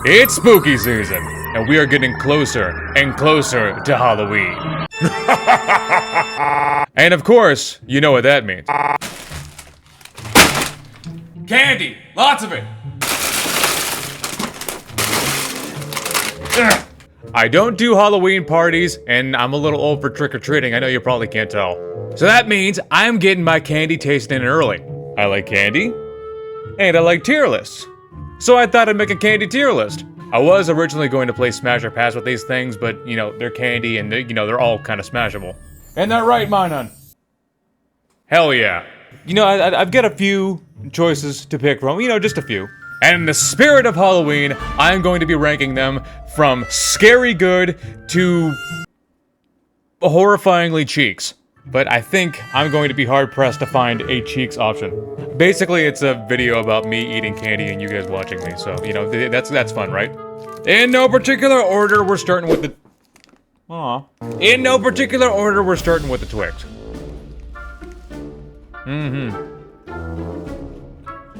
It's spooky season, and we are getting closer and closer to Halloween. And of course, you know what that means. Candy! Lots of it! Ugh. I don't do Halloween parties, and I'm a little old for trick-or-treating. I know you probably can't tell. So that means I'm getting my candy tasting in early. I like candy, and I like tier lists. So I thought I'd make a candy tier list. I was originally going to play Smash or Pass with these things, but, you know, they're candy and, they're all kind of smashable. Isn't that right, Minon? Hell yeah. You know, I've got a few choices to pick from, just a few. And in the spirit of Halloween, I'm going to be ranking them from scary good to horrifyingly cheeks. But I think I'm going to be hard-pressed to find a cheeks option. Basically, it's a video about me eating candy and you guys watching me, so, that's fun, right? In no particular order, we're starting with the... Aw. In no particular order, we're starting with the Twix.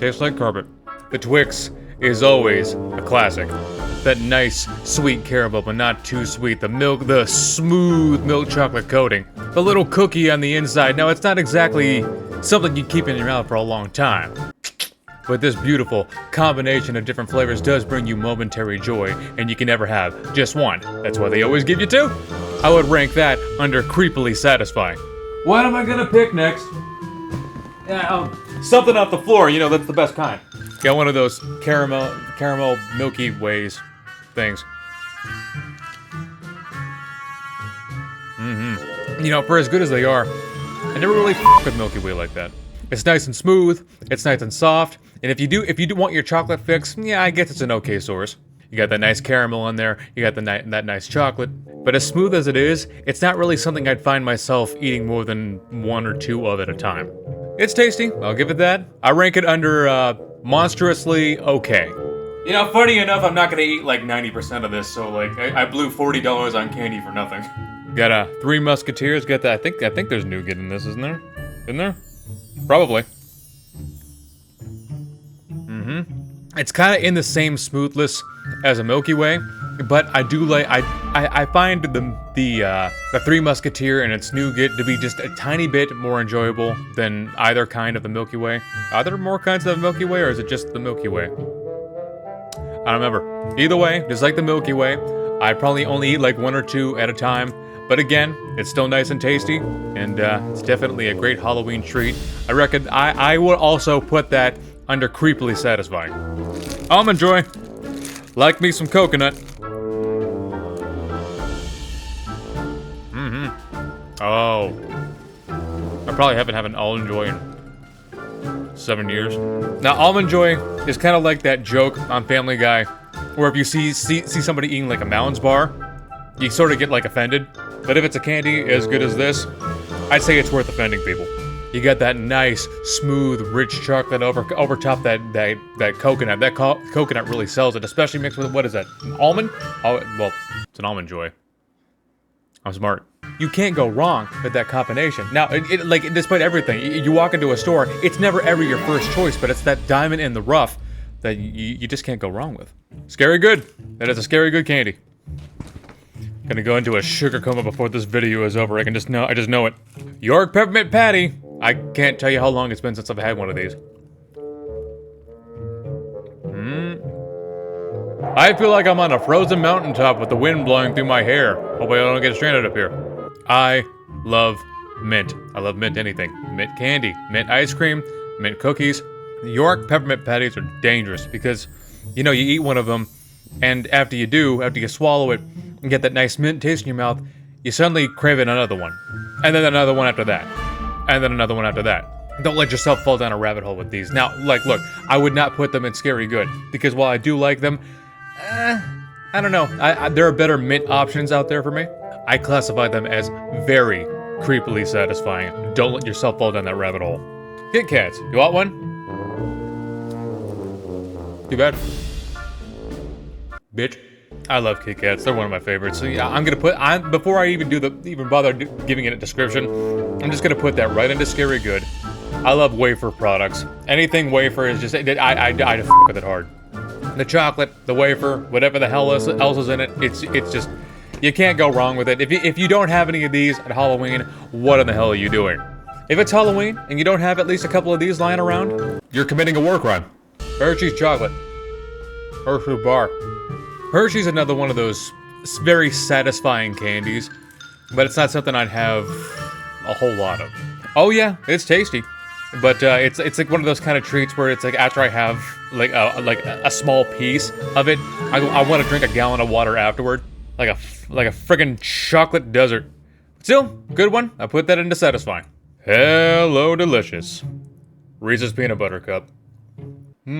Tastes like carpet. The Twix is always a classic. That nice, sweet caramel, but not too sweet. The smooth milk chocolate coating. The little cookie on the inside. Now, it's not exactly something you keep in your mouth for a long time. But this beautiful combination of different flavors does bring you momentary joy, and you can never have just one. That's why they always give you two. I would rank that under creepily satisfying. What am I gonna pick next? Something off the floor, that's the best kind. Got one of those caramel Milky Ways things. For as good as they are, I never really f**k with Milky Way like that. It's nice and smooth, it's nice and soft, and if you do want your chocolate fix, yeah, I guess it's an okay source. You got that nice caramel in there, you got that nice chocolate, but as smooth as it is, it's not really something I'd find myself eating more than one or two of at a time. It's tasty, I'll give it that. I rank it under, monstrously okay. Funny enough, I'm not gonna eat like 90% of this, so I blew $40 on candy for nothing. Got 3 Muskateers, got that, I think there's nougat in this, isn't there? Isn't there? Probably. It's kind of in the same smoothness as a Milky Way, but I do like, I find the 3 Musketeer and its nougat to be just a tiny bit more enjoyable than either kind of the Milky Way. Are there more kinds of the Milky Way, or is it just the Milky Way? I don't remember. Either way, just like the Milky Way, I'd probably only eat like 1 or 2 at a time. But again, it's still nice and tasty, and it's definitely a great Halloween treat. I reckon I would also put that under creepily satisfying. Almond Joy. Like me some coconut. Oh. I probably haven't had an Almond Joy in 7 years. Now, Almond Joy is kind of like that joke on Family Guy, where if you see somebody eating like a Mounds bar, you sort of get like offended. But if it's a candy as good as this, I'd say it's worth offending people. You got that nice, smooth, rich chocolate over top that coconut. That coconut really sells it, especially mixed with, what is that, an almond? Oh, well, it's an Almond Joy. I'm smart. You can't go wrong with that combination. Now, despite everything, you walk into a store, it's never ever your first choice, but it's that diamond in the rough that you just can't go wrong with. Scary good. That is a scary good candy. Gonna go into a sugar coma before this video is over. I just know it. York Peppermint Patty. I can't tell you how long it's been since I've had one of these. I feel like I'm on a frozen mountaintop with the wind blowing through my hair. Hope I don't get stranded up here. I love mint. I love mint anything. Mint candy, mint ice cream, mint cookies. York Peppermint Patties are dangerous because, you eat one of them, and after you swallow it, and get that nice mint taste in your mouth, you suddenly crave another one. And then another one after that. And then another one after that. Don't let yourself fall down a rabbit hole with these. Now, look, I would not put them in scary good, because while I do like them, I don't know. There are better mint options out there for me. I classify them as very creepily satisfying. Don't let yourself fall down that rabbit hole. Kit Kats, you want one? Too bad. Bitch. I love Kit Kats. They're one of my favorites. So yeah, I'm gonna put before I even bother giving it a description, I'm just gonna put that right into scary good. I love wafer products. Anything wafer is just I f with it hard. the chocolate, the wafer, whatever the hell else is in it. It's just, you can't go wrong with it. If you don't have any of these at Halloween, what in the hell are you doing? If it's Halloween and you don't have at least a couple of these lying around, you're committing a war crime. Hershey's chocolate. Hershey bar. Hershey's another one of those very satisfying candies, but it's not something I'd have a whole lot of. Oh yeah, it's tasty, but it's like one of those kind of treats where it's like after I have like a small piece of it, I want to drink a gallon of water afterward, like a friggin' chocolate desert. Still, good one. I put that into satisfying. Hello, delicious. Reese's peanut butter cup. I've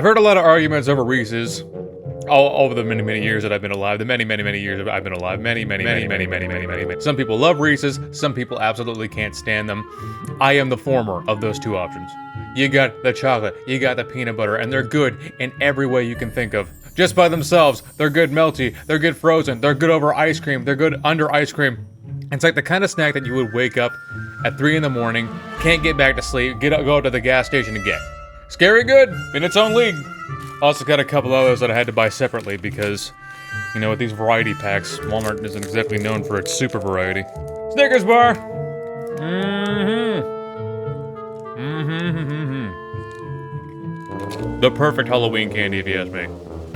heard a lot of arguments over Reese's all over the many years that I've been alive. The many years that I've been alive. Many. Some people love Reese's. Some people absolutely can't stand them. I am the former of those two options. You got the chocolate, you got the peanut butter, and they're good in every way you can think of. Just by themselves, they're good melty, they're good frozen, they're good over ice cream, they're good under ice cream. It's like the kind of snack that you would wake up at 3 in the morning, can't get back to sleep, go to the gas station and get. Scary good, in its own league. Also got a couple others that I had to buy separately because, you know, with these variety packs, Walmart isn't exactly known for its super variety. Snickers bar! The perfect Halloween candy, if you ask me.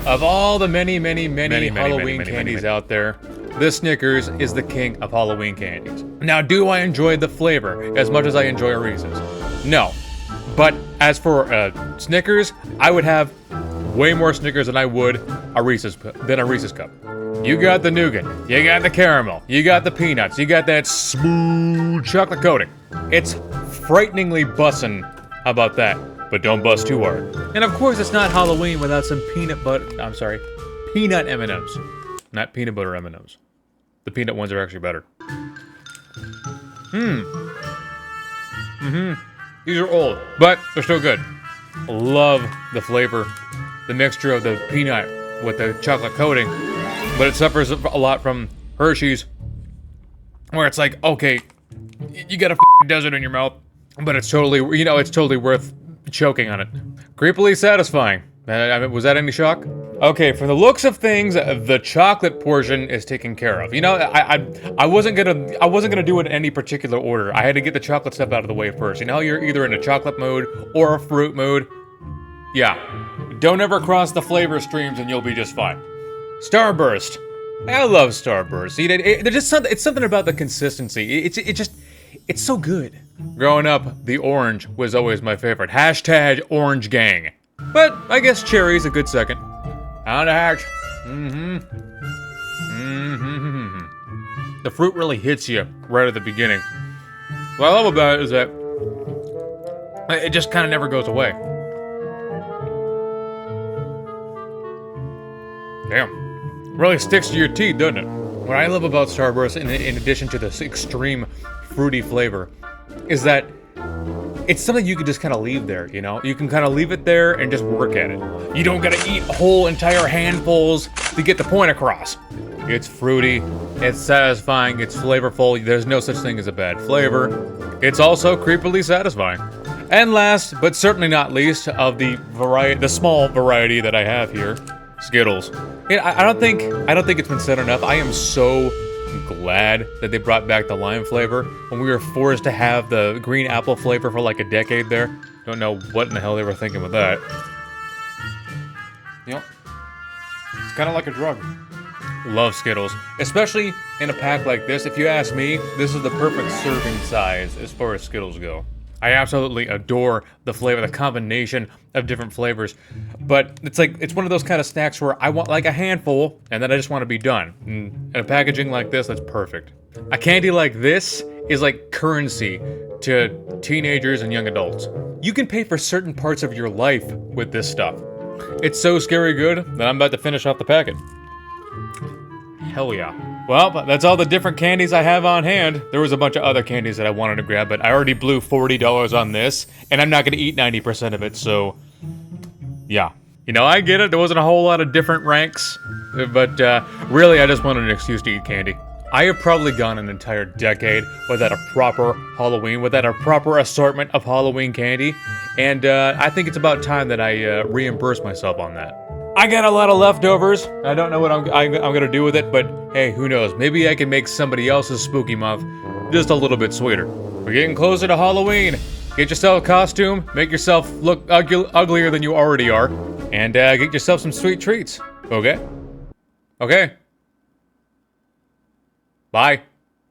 Of all the many Halloween candies out there, the Snickers is the king of Halloween candies. Now, do I enjoy the flavor as much as I enjoy a Reese's? No. But as for Snickers, I would have way more Snickers than I would a Reese's cup. You got the nougat, you got the caramel, you got the peanuts, you got that smooth chocolate coating. It's frighteningly bussin'. How about that? But don't bust too hard. And of course, it's not Halloween without some peanut M&Ms. Not peanut butter M&Ms. The peanut ones are actually better. These are old, but they're still good. Love the flavor, the mixture of the peanut with the chocolate coating, but it suffers a lot from Hershey's, where it's like, okay, you got a desert in your mouth, but it's totally worth choking on it. Creepily satisfying. Was that any shock? Okay, from the looks of things, the chocolate portion is taken care of. You know, I wasn't gonna do it in any particular order. I had to get the chocolate stuff out of the way first. You know, you're either in a chocolate mode or a fruit mode. Yeah, don't ever cross the flavor streams and you'll be just fine. Starburst. I love Starburst. See, it's something about the consistency. It's so good. Growing up, the orange was always my favorite. Hashtag orange gang. But I guess cherry's a good second. On the hatch. The fruit really hits you right at the beginning. What I love about it is that it just kind of never goes away. Damn. Really sticks to your teeth, doesn't it? What I love about Starburst, in addition to this extreme fruity flavor, is that it's something you can just kind of leave there, you know? You can kind of leave it there and just work at it. You don't gotta eat whole entire handfuls to get the point across. It's fruity, it's satisfying, it's flavorful. There's no such thing as a bad flavor. It's also creepily satisfying. And last, but certainly not least, of the small variety that I have here, Skittles. I don't think it's been said enough. I am so glad that they brought back the lime flavor when we were forced to have the green apple flavor for like a decade there. Don't know what in the hell they were thinking with that. You know, it's kind of like a drug. Love Skittles, especially in a pack like this. If you ask me, this is the perfect serving size as far as Skittles go. I absolutely adore the flavor, the combination of different flavors. But it's one of those kind of snacks where I want like a handful, and then I just want to be done. And a packaging like this, that's perfect. A candy like this is like currency to teenagers and young adults. You can pay for certain parts of your life with this stuff. It's so scary good that I'm about to finish off the packet. Hell yeah. Well, that's all the different candies I have on hand. There was a bunch of other candies that I wanted to grab, but I already blew $40 on this, and I'm not going to eat 90% of it, so yeah. You know, I get it. There wasn't a whole lot of different ranks, but really, I just wanted an excuse to eat candy. I have probably gone an entire decade without a proper Halloween, without a proper assortment of Halloween candy, and I think it's about time that I reimburse myself on that. I got a lot of leftovers. I don't know what I'm gonna do with it, but hey, who knows? Maybe I can make somebody else's spooky month just a little bit sweeter. We're getting closer to Halloween. Get yourself a costume, make yourself look uglier than you already are, and get yourself some sweet treats. Okay? Okay. Bye.